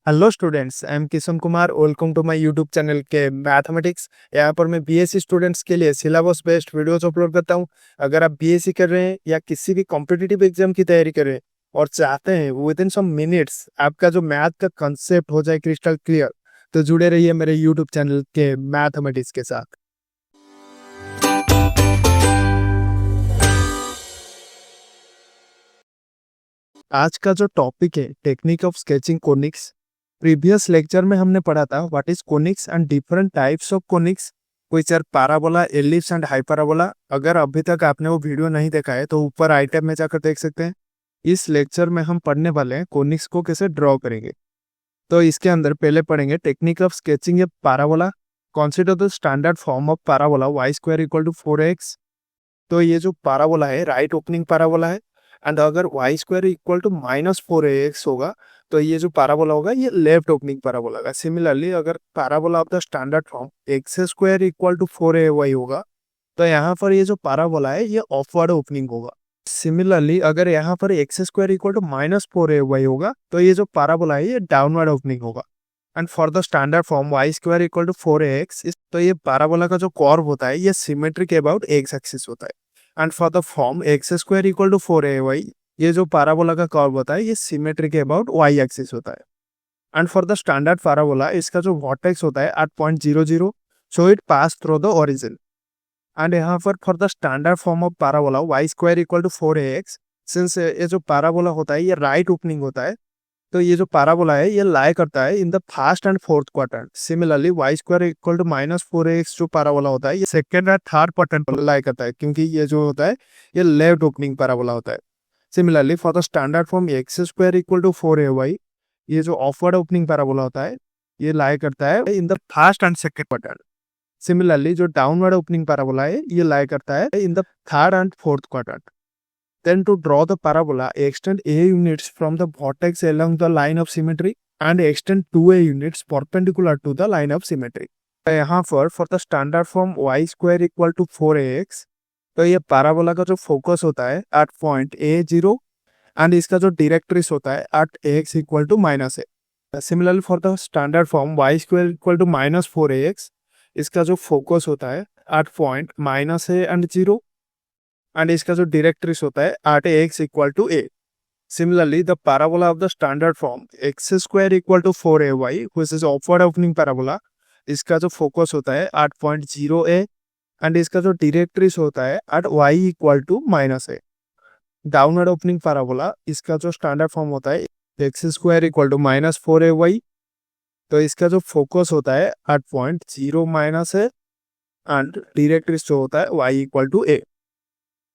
Hello students, I am Kishan Kumar. Welcome to my YouTube channel के mathematics. यहाँ पर मैं बीएससी स्टूडेंट्स के लिए सिलेबस बेस्ड वीडियोस अपलोड करता हूँ। अगर आप बीएससी कर रहे हैं या किसी भी कॉम्पिटिटिव एग्जाम की तैयारी कर रहे हैं और चाहते हैं विद इन सम मिनट्स आपका जो मैथ का कंसेप्ट हो जाए क्रिस्टल क्लियर, तो जुड़े रहिए मेरे यूट्यूब चैनल के मैथमेटिक्स के साथ। आज का जो टॉपिक है technique of sketching conics. Previous lecture में हमने पढ़ा था what is conics and different types of conics which are parabola, ellipse and hyperbola. अगर अभी तक आपने वो वीडियो नहीं देखा है तो ऊपर आई टैब में जाकर देख सकते हैं। इस लेक्चर में हम पढ़ने वाले हैं कोनिक्स को कैसे ड्रॉ करेंगे। तो इसके अंदर पहले पढ़ेंगे technique of sketching a parabola. Consider the standard form of parabola y square equal to 4x। तो ये जो पैराबोला है राइट ओपनिंग पैराबोला है, एंड अगर y square equal to -4ax होगा तो ये जो पैराबोला होगा ये लेफ्ट ओपनिंग पैराबोला होगा। सिमिलरली अगर parabola of the standard form x square equal to 4ay होगा तो यहाँ पर ये जो पैराबोला है ये ऑफवर्ड ओपनिंग होगा। सिमिलरली अगर यहाँ पर x square equal to -4ay होगा तो ये जो पैराबोला है ये डाउनवर्ड ओपनिंग होगा। And for the standard form y square equal to 4ax, तो ये पैराबोला का जो कर्व होता है ये सिमेट्रिक अबाउट x एक्सिस होता है। And for the form x square equal to 4ay, ये जो पैराबोला का कर्व होता है ये सिमेट्रिक अबाउट y एक्सिस होता है। And for the standard parabola इसका जो वर्टेक्स होता है at point 0 so it pass through the origin. And यहाँ पर for the standard form of parabola y square equal to 4ax, since ये जो पैराबोला होता है ये राइट ओपनिंग होता है तो ये जो पैराबोला है ये लाई करता है in the first and fourth quadrant. Similarly y square equal to -4ax जो पैराबोला होता है ये सेकंड एंड थर्ड क्वाड्रेंट पर लाई करता है, क्योंकि ये जो होता है ये लेफ्ट ओपनिंग पैराबोला होता है। Similarly for the standard form x square equal to 4ay, ये जो ऑफवर्ड ओपनिंग पैराबोला होता है ये लाई करता है in the first and second quadrant. Similarly जो डाउनवर्ड ओपनिंग पैराबोला है ये लाई करता है in the third and fourth quadrant. Then to draw the parabola, extend a units from the vertex along the line of symmetry and extend 2a units perpendicular to the line of symmetry. यहाँ पर for the standard form y square equal to 4ax, तो ये parabola का जो focus होता है at point a0 and इसका जो डायरेक्ट्रिक्स होता है at x equal to -a. Similarly for the standard form y square equal to -4ax, इसका जो फोकस होता है at point -a and 0 and इसका जो डायरेक्ट्रिक्स होता है at x equal to a। Similarly the parabola of the standard form x square equal to 4ay which is upward opening parabola, इसका जो फोकस होता है एट पॉइंट 0a एंड इसका जो डायरेक्ट्रिक्स होता है at y equal to -a। Downward opening parabola इसका जो स्टैंडर्ड फॉर्म होता है x square equal to -4ay, तो इसका जो फोकस होता है at point 0 -a and directrix जो होता है y इक्वल टू a।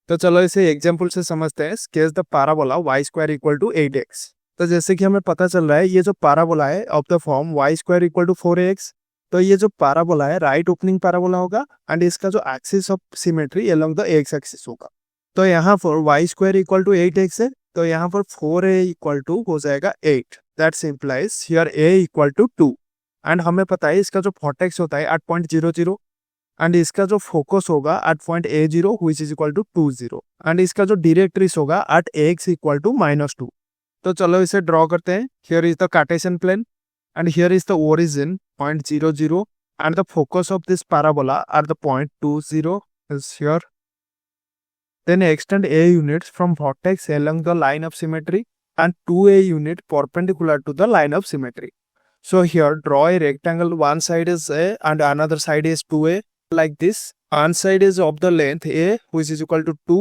तो चलो इसे एग्जाम्पल से समझते हैं। Sketch the parabola y square equal to 8x। तो जैसे कि हमें पता चल रहा है ये जो पैराबोला है of the form y square equal to 4ax, तो ये जो पैराबोला है राइट ओपनिंग पैराबोला होगा एंड इसका जो axis of symmetry along the x axis होगा। तो यहाँ पर y square equal to 8x है तो यहाँ पर 4a इक्वल टू हो जाएगा 8। That implies here a equal to 2। And हमें पता है इसका जो वर्टेक्स होता है एट पॉइंट 0 एंड इसका जो फोकस होगा at point a0 which is equal to 2 0 and इसका जो डायरेक्ट्रिक्स होगा एट x इक्वल टू -2। तो चलो इसे ड्रॉ करते हैं। Here is the Cartesian plane and here is the origin point 0 and the focus of this parabola at the point 2 0 is here. Then extend a units from vertex along the line of symmetry and 2a unit perpendicular to the line of symmetry. So here draw a rectangle, one side is a and another side is 2a. Like this, one side is of the length a which is equal to 2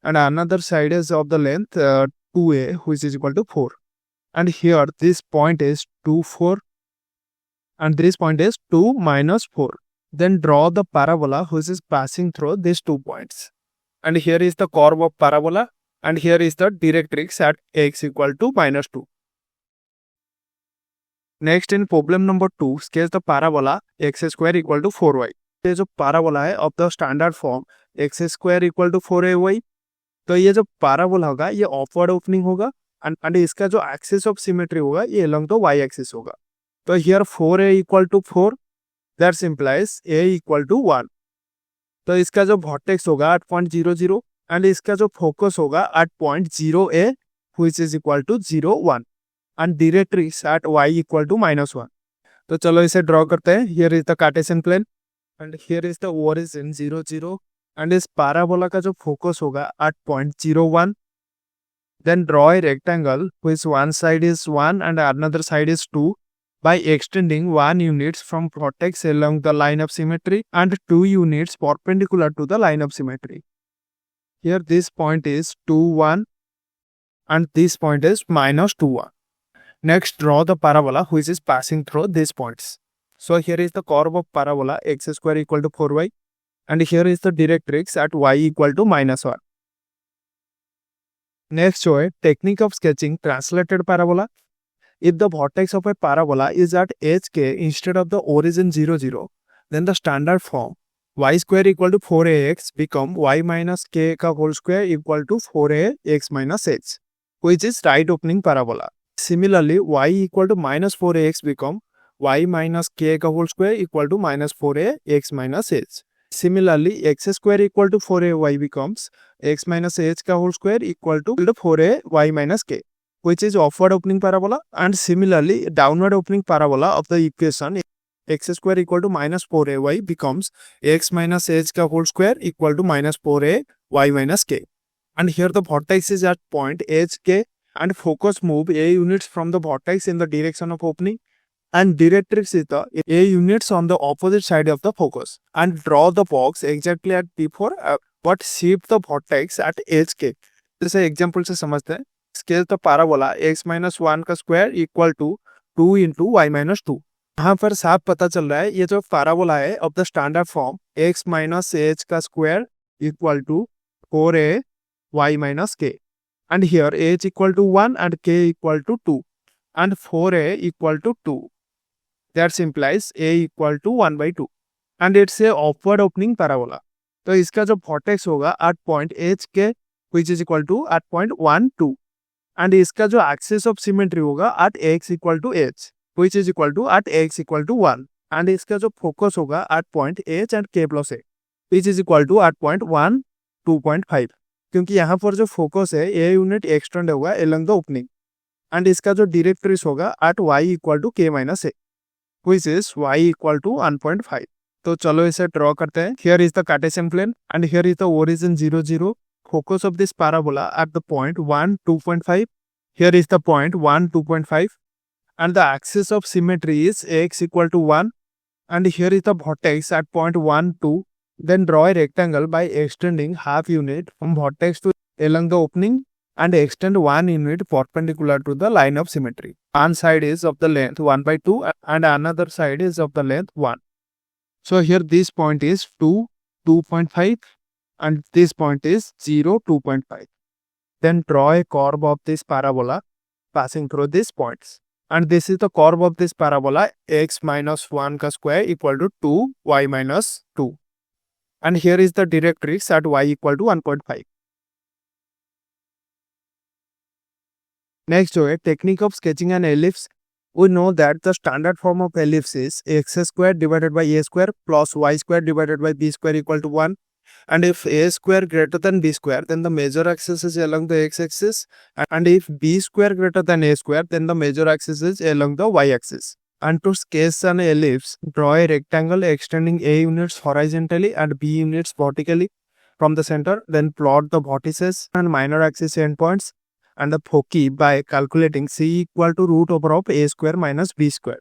and another side is of the length 2a which is equal to 4. And here this point is 2 4 and this point is 2 -4. Then draw the parabola which is passing through these 2 points. And here is the curve of parabola and here is the directrix at x equal to -2. Next in problem number 2, sketch the parabola x square equal to 4y. ये जो parabola है of the standard form x square equal to 4ay, तो ये जो parabola होगा ये ऑफवर्ड opening होगा and इसका जो एक्सिस ऑफ सिमेट्री होगा ये अलोंग द y एक्सिस होगा। तो here 4a equal to 4, that's implies a equal to 1। तो इसका जो वर्टेक्स होगा एट पॉइंट 0 एंड इसका जो फोकस होगा at point 0a which is equal to 0 1 and directrix at y equal to -1. तो चलो इसे ड्रॉ करते हैं. Here is the Cartesian plane and here is the origin 0 0 and इस parabola का जो focus होगा at point 0 1. Then draw a rectangle which one side is 1 and another side is 2 by extending 1 units from vertex along the line of symmetry and 2 units perpendicular to the line of symmetry. Here this point is 2 1 and this point is -2 1. Next, draw the parabola which is passing through these points. So here is the curve of parabola x square equal to 4y and here is the directrix at y equal to -1. Next, show a technique of sketching translated parabola. If the vertex of a parabola is at hk instead of the origin 0 0, then the standard form y square equal to 4ax become y minus k ka whole square equal to 4ax minus h, which is right opening parabola. Similarly, y equal to -4ax become y minus k ka whole square equal to -4ax minus h. Similarly, x square equal to 4ay becomes x minus h ka whole square equal to 4ay minus k, which is upward opening parabola. And similarly, downward opening parabola of the equation x square equal to -4ay becomes x minus h ka whole square equal to -4ay minus k. And here the vertex is at point hk and focus move a units from the vertex in the direction of opening and directrix is the a units on the opposite side of the focus. And draw the box exactly at P4 but shift the vertex at hk. जैसे example से समझते हैं. Scale the parabola x minus 1 का square equal to 2 into y minus 2. यहाँ पर साफ पता चल रहा है ये जो parabola है of the standard form x minus h का square equal to 4ay minus k. And here h equal to 1 and k equal to 2 and 4a equal to 2. That implies a equal to 1 by 2 and it's a upward opening parabola. तो इसका जो vertex होगा at point hk which is equal to at point 1 2 and इसका जो axis of symmetry होगा at x equal to h which is equal to at x equal to 1 and इसका जो focus होगा at point h and k plus a which is equal to at point 1 2.5. क्योंकि यहाँ पर जो focus है a unit extend होगा along the opening and इसका जो डायरेक्ट्रिक्स होगा at y equal to k minus a which is y equal to 1.5. तो चलो इसे ड्रॉ करते हैं. Here is the Cartesian plane and here is the origin 0 0. Focus of this parabola at the point 1 2.5. Here is the point 1 2.5 and the axis of symmetry is x equal to 1 and here is the vertex at point 1 2. Then draw a rectangle by extending half unit from vertex to along the opening and extend 1 unit perpendicular to the line of symmetry. One side is of the length 1 by 2 and another side is of the length 1. So here this point is 2 2.5 and this point is 0 2.5. Then draw a curve of this parabola passing through these points. And this is the curve of this parabola x minus 1 ka square equal to 2 y minus 2. And here is the directrix at y equal to 1.5. Next, a technique of sketching an ellipse. We know that the standard form of ellipse is x square divided by a square plus y square divided by b square equal to 1. And if a square greater than b square, then the major axis is along the x-axis. And if b square greater than a square, then the major axis is along the y-axis. And to sketch an ellipse, draw a rectangle extending a units horizontally and b units vertically from the center. Then plot the vertices and minor axis endpoints and the foci by calculating c equal to root over of a square minus b square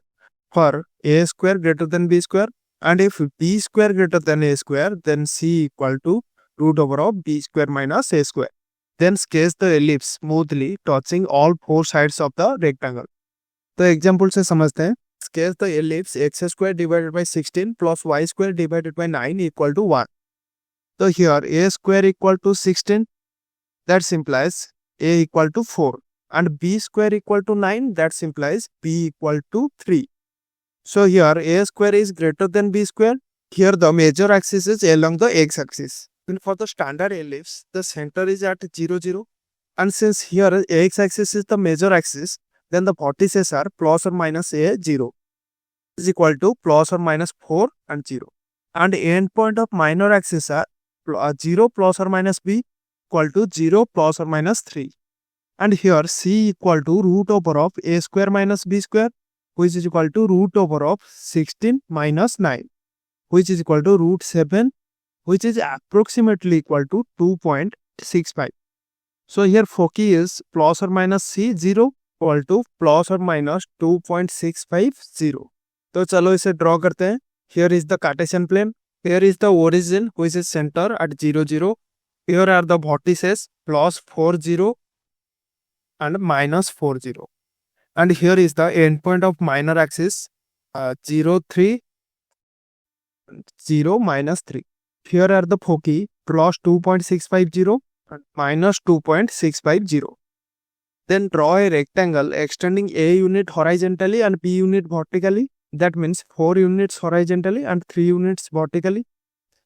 for a square greater than b square. And if b square greater than a square, then c equal to root over of b square minus a square. Then sketch the ellipse smoothly touching all four sides of the rectangle. तो example से समझते हैं. Sketch the ellipse x square divided by 16 plus y square divided by 9 equal to 1. So here a square equal to 16, that implies a equal to 4 and b square equal to 9, that implies b equal to 3. So here a square is greater than b square. Here the major axis is along the x-axis. And for the standard ellipse, the center is at 0 0 and since here x-axis is the major axis, then the vertices are plus or minus a 0 is equal to plus or minus 4 and 0. And end point of minor axis are 0 plus or minus b equal to 0 plus or minus 3. and here c equal to root over of a square minus b square, which is equal to root over of 16 minus 9, which is equal to root 7, which is approximately equal to 2.65. So here foci is plus or minus c 0 equal to plus or minus 2.650. तो चलो इसे draw करते हैं. Here is the Cartesian plane. Here is the origin, which is center at 0, 0. Here are the vertices plus 4, 0 and minus 4, 0. And here is the endpoint of minor axis 0, 3, 0, minus 3. Here are the foci plus 2.650 and minus 2.650. Then draw a rectangle extending A unit horizontally and B unit vertically. That means 4 units horizontally and 3 units vertically.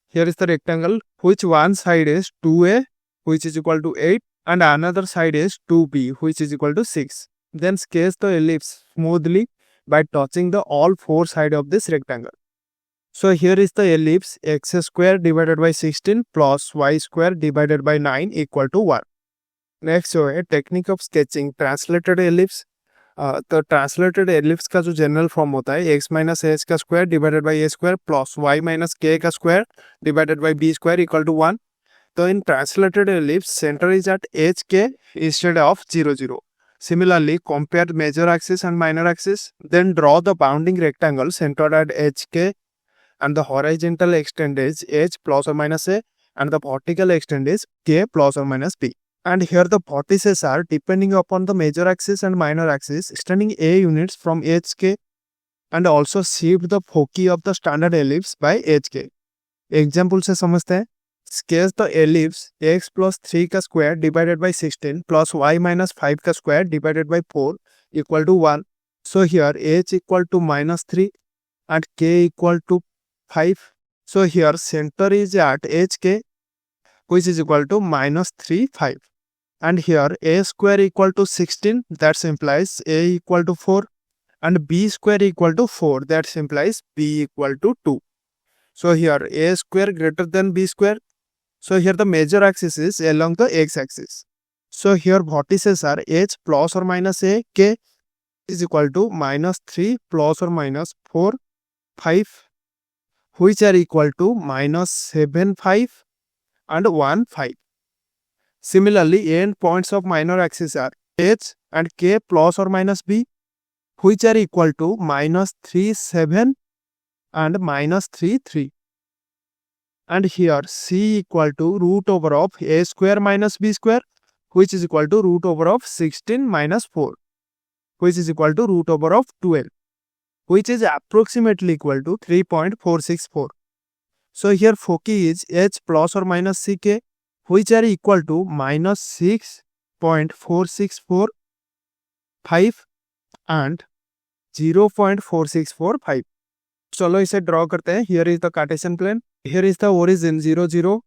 Here is the rectangle, which one side is 2A, which is equal to 8, and another side is 2B, which is equal to 6. Then sketch the ellipse smoothly by touching the all 4 sides of this rectangle. So here is the ellipse x square divided by 16 plus y square divided by 9 equal to 1. Next जो है technique of sketching translated ellipse. तो translated ellipse का जो general form होता है x minus H का square divided by A square plus y minus K का square divided by B square equal to 1. तो in translated ellipse centre is at H K instead of 0, 0. Similarly, compare major axis and minor axis. Then draw the bounding rectangle centered at HK, and the horizontal extent is h plus or minus a, and the vertical extent is k plus or minus b. And here the vertices are depending upon the major axis and minor axis, extending a units from HK, and also shift the foci of the standard ellipse by HK. Example से समझते हैं. Sketch the ellipse x plus 3 का square divided by 16 plus y minus 5 का square divided by 4 equal to 1. So here h equal to minus 3 and k equal to 5. So here center is at hk, which is equal to minus 3, 5. And here a square equal to 16, that implies a equal to 4, and b square equal to 4, that implies b equal to 2. So here a square greater than b square. So here the major axis is along the x-axis. So here vertices are h plus or minus a, k is equal to minus 3 plus or minus 4, 5, which are equal to minus 7, 5 and 1, 5. Similarly, end points of minor axis are h and k plus or minus b, which are equal to minus 3, 7 and minus 3, 3. And here c equal to root over of a square minus b square, which is equal to root over of 16 minus 4, which is equal to root over of 12, which is approximately equal to 3.464. So here foci is h plus or minus ck, which are equal to minus 6.4645 and 0.4645. चलो इसे draw करते हैं. Here is the Cartesian plane. Here is the origin 0, 0,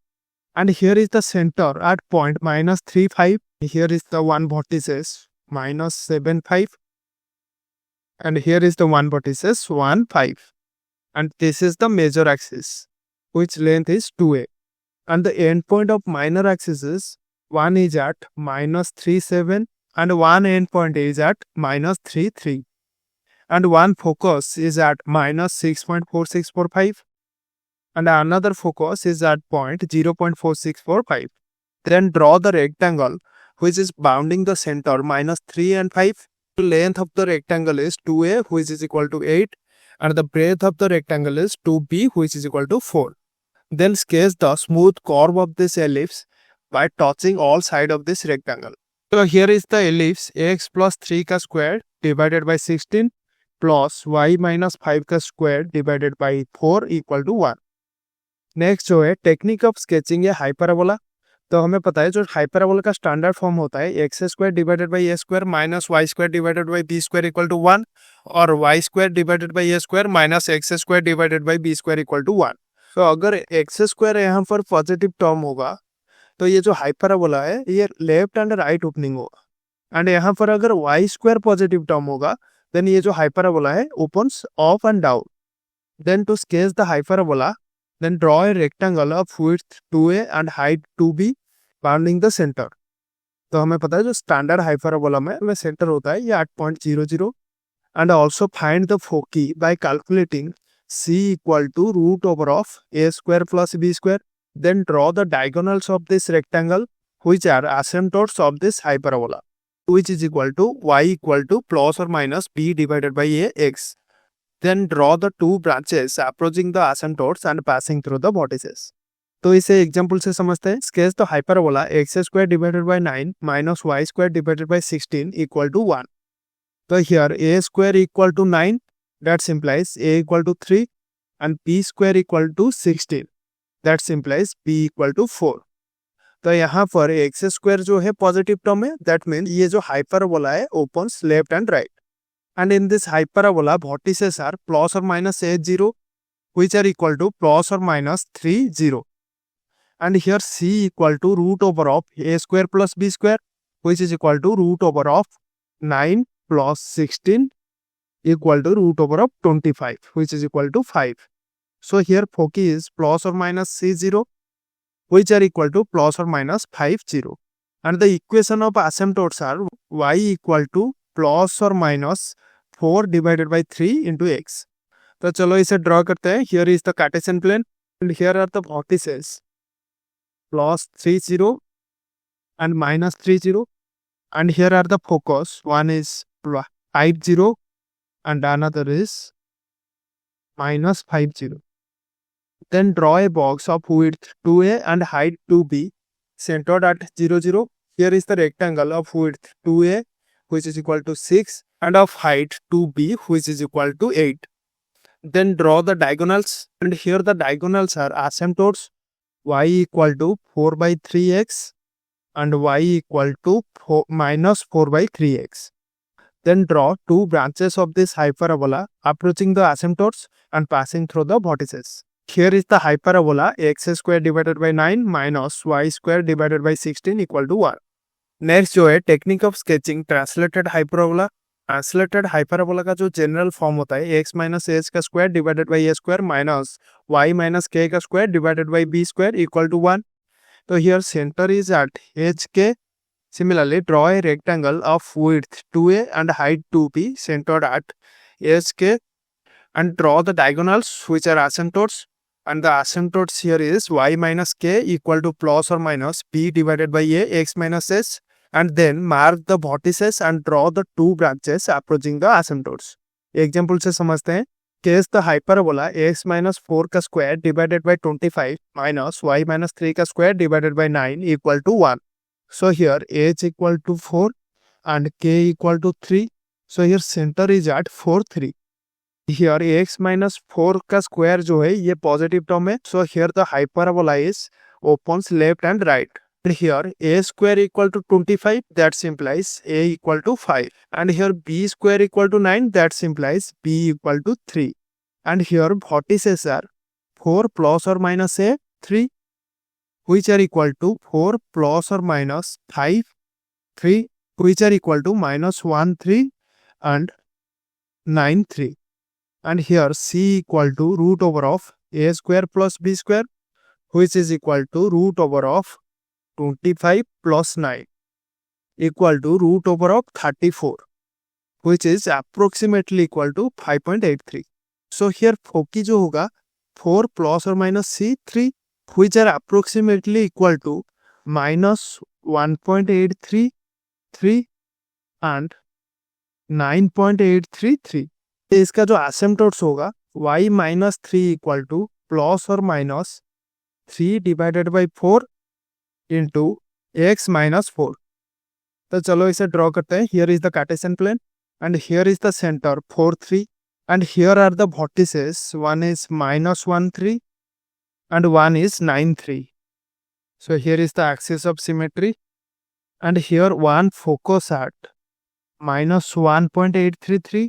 and here is the center at point minus 3, 5. Here is the one vertices minus 7, 5, and here is the one vertices 1, 5, and this is the major axis, which length is 2a, and the end point of minor axis is one is at minus 3, 7, and one end point is at minus 3, 3, and one focus is at minus 6.4645. and another focus is at point 0.4645. Then draw the rectangle which is bounding the center minus 3 and 5. The length of the rectangle is 2a, which is equal to 8, and the breadth of the rectangle is 2b, which is equal to 4. Then sketch the smooth curve of this ellipse by touching all sides of this rectangle. So here is the ellipse x plus 3 का square divided by 16 plus y minus 5 का square divided by 4 equal to 1. Next जो है technique of sketching या hyperbola. तो हमें पता है जो हाइपरबोला का स्टैंडर्ड फॉर्म होता है x square divided by A square minus y square divided by B square equal to 1, और y square divided by A square minus x square divided by B square equal to 1. तो अगर x square यहाँ पर positive term होगा तो ये जो hyperbola है ये लेफ्ट एंड राइट ओपनिंग होगा, एंड यहाँ पर अगर वाई स्क्वायर पॉजिटिव टर्म होगा देन ये जो हाइपरबोला है opens up and down. Then to sketch the hyperbola, then draw a rectangle of width 2a and height 2b bounding the center. तो हमें पता है जो स्टैंडर्ड हाइपरबोला में सेंटर होता है ये 8.00 and also find the foci by calculating c equal to root over of a square plus b square. Then draw the diagonals of this rectangle which are asymptotes of this hyperbola, which is equal to y equal to plus or minus b divided by a x. Then draw the two branches approaching the asymptotes and passing through the vertices. तो इसे example से समझते हैं. Sketch the hyperbola x square divided by 9 minus y square divided by 16 equal to 1. तो here a square equal to 9, that's implies a equal to 3 and b square equal to 16, that's implies b equal to 4. तो यहाँ पर x square जो है positive term है, that mean ये जो hyperbola है opens left and right. And in this hyperbola vertices are plus और minus 8 0 which are equal to plus or minus 3 0. And here c equal to root over of a square plus b square which is equal to root over of 9 plus 16 equal to root over of 25 which is equal to 5. So here foci is plus or minus c0 which are equal to plus or minus 5 0. And the equation of asymptotes are y equal to plus or minus 4 divided by 3 into x. तो चलो इसे draw करते हैं. Here is the Cartesian plane and here are the vertices plus 3 0 and minus 3 0, and here are the focus. One is 5 0 and another is minus 5 0. Then draw a box of width 2a and height 2b centered at 0 0. Here is the rectangle of width 2a which is equal to 6 and of height 2b which is equal to 8. Then draw the diagonals, and here the diagonals are asymptotes y equal to 4 by 3x and y equal to minus 4 by 3x. Then draw two branches of this hyperbola approaching the asymptotes and passing through the vertices. Here is the hyperbola x square divided by 9 minus y square divided by 16 equal to 1. Next जो है technique of sketching translated hyperbola. Translated hyperbola का जो general form होता है x minus H का square divided by A square minus y minus K का square divided by B square equal to 1. तो here centre is at H K. Similarly draw a rectangle of width 2a and height 2b centred at H K and draw the diagonals which are asymptotes, and the asymptotes here is y minus k equal to plus or minus b divided by a x minus h, and then mark the vertices and draw the two branches approaching the asymptotes. एग्जाम्पल से समझते हैं. Case the hyperbola x minus 4 का square divided by 25 minus y minus 3 का square divided by 9 equal to 1. So here h equal to 4 and k equal to 3. So here centre is at 4 3. Here x minus 4 का square जो है ये positive term है. So here the hyperbola is opens left and right. And here a square equal to 25, that implies a equal to 5. And here b square equal to 9, that implies b equal to 3. And here vertices are 4 plus or minus a 3, which are equal to 4 plus or minus 5 3, which are equal to minus 1 3 and 9 3. And here c equal to root over of a square plus b square, which is equal to root over of 25 plus 9 equal to root over of 34, which is approximately equal to 5.83. So here foci जो होगा 4 plus or minus c 3, which are approximately equal to minus 1.833 and 9.833. इसका जो asymptotes होगा y minus 3 equal to plus or minus 3 divided by 4 into x minus 4. तो चलो इसे draw करते हैं. Here is the Cartesian plane and here is the centre 4 3 and here are the vertices. One is minus 1 3 and one is 9 3. So here is the axis of symmetry, and here one focus at minus 1.833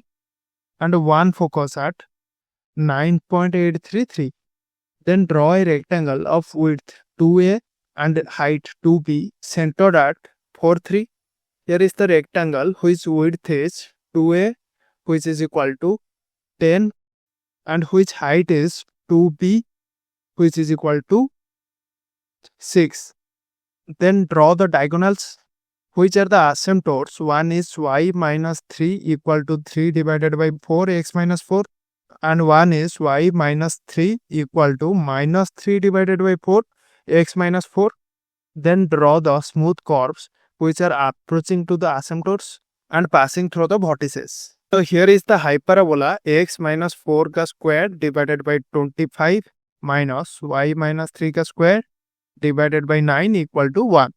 and one focus at 9.833. Then draw a rectangle of width 2a and height 2b centered at 4 3. Here is the rectangle whose width is 2a which is equal to 10 and which height is 2b which is equal to 6. Then draw the diagonals which are the asymptotes. One is y minus 3 equal to 3 divided by 4x minus 4, and one is y minus 3 equal to minus 3 divided by 4 x minus 4. Then draw the smooth curves which are approaching to the asymptotes and passing through the vertices. So here is the hyperbola x minus 4 का square divided by 25 minus y minus 3 का square divided by 9 equal to 1.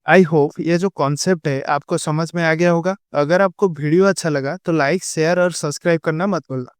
I hope ये जो concept है आपको समझ में आ गया होगा। अगर आपको वीडियो अच्छा लगा तो लाइक, शेयर और सब्सक्राइब करना मत भूलना।